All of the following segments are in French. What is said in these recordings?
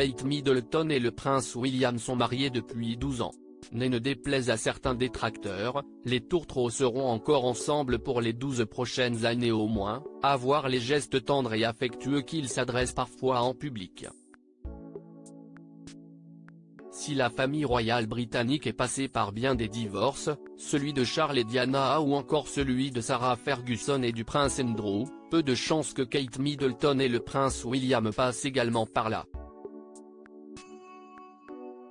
Kate Middleton et le prince William sont mariés depuis 12 ans. Ne déplaise à certains détracteurs, les tourtereaux seront encore ensemble pour les 12 prochaines années au moins, à voir les gestes tendres et affectueux qu'ils s'adressent parfois en public. Si la famille royale britannique est passée par bien des divorces, celui de Charles et Diana ou encore celui de Sarah Ferguson et du prince Andrew, peu de chances que Kate Middleton et le prince William passent également par là.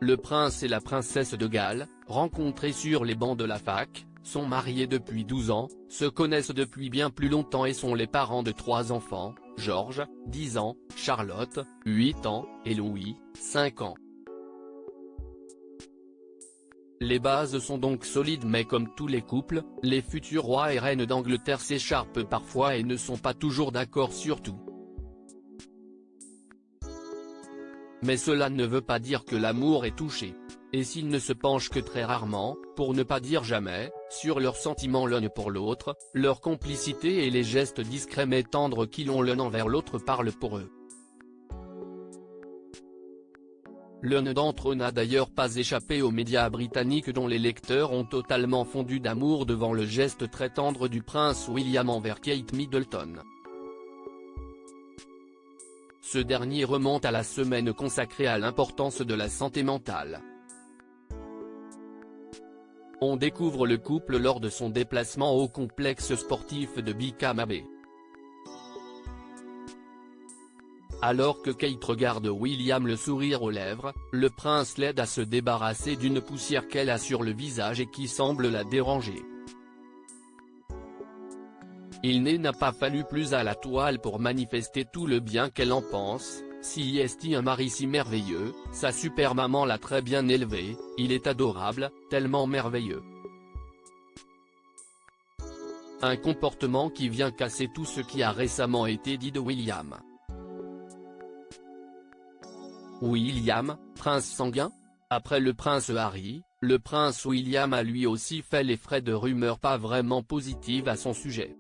Le prince et la princesse de Galles, rencontrés sur les bancs de la fac, sont mariés depuis 12 ans, se connaissent depuis bien plus longtemps et sont les parents de 3 enfants, George, 10 ans, Charlotte, 8 ans, et Louis, 5 ans. Les bases sont donc solides mais comme tous les couples, les futurs rois et reines d'Angleterre s'écharpent parfois et ne sont pas toujours d'accord sur tout. Mais cela ne veut pas dire que l'amour est touché. Et s'ils ne se penchent que très rarement, pour ne pas dire jamais, sur leurs sentiments l'un pour l'autre, leur complicité et les gestes discrets mais tendres qu'ils ont l'un envers l'autre parlent pour eux. L'un d'entre eux n'a d'ailleurs pas échappé aux médias britanniques dont les lecteurs ont totalement fondu d'amour devant le geste très tendre du prince William envers Kate Middleton. Ce dernier remonte à la semaine consacrée à l'importance de la santé mentale. On découvre le couple lors de son déplacement au complexe sportif de Beacham Abbey. Alors que Kate regarde William le sourire aux lèvres, le prince l'aide à se débarrasser d'une poussière qu'elle a sur le visage et qui semble la déranger. Il n'a pas fallu plus à la toile pour manifester tout le bien qu'elle en pense. Si est un mari si merveilleux, sa super maman l'a très bien élevé, il est adorable, tellement merveilleux. Un comportement qui vient casser tout ce qui a récemment été dit de William. William, prince sanguin? Après le prince Harry, le prince William a lui aussi fait les frais de rumeurs pas vraiment positives à son sujet.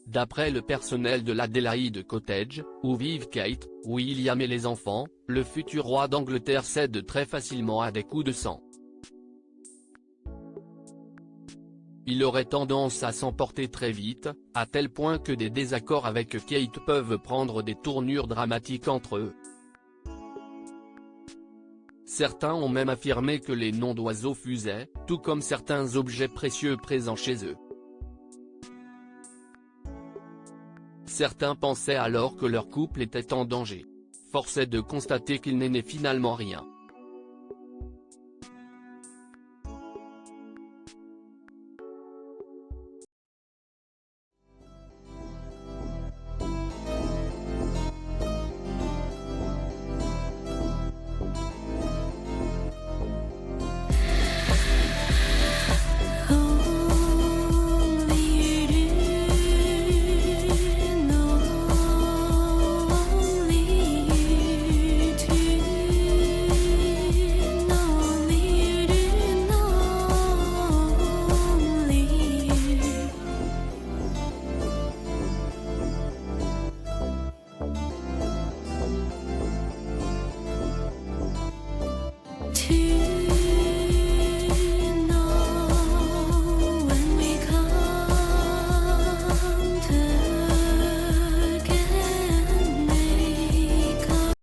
D'après le personnel de l'Adelaide Cottage, où vivent Kate, William et les enfants, le futur roi d'Angleterre cède très facilement à des coups de sang. Il aurait tendance à s'emporter très vite, à tel point que des désaccords avec Kate peuvent prendre des tournures dramatiques entre eux. Certains ont même affirmé que les noms d'oiseaux fusaient, tout comme certains objets précieux présents chez eux. Certains pensaient alors que leur couple était en danger. Force est de constater qu'il n'en est finalement rien.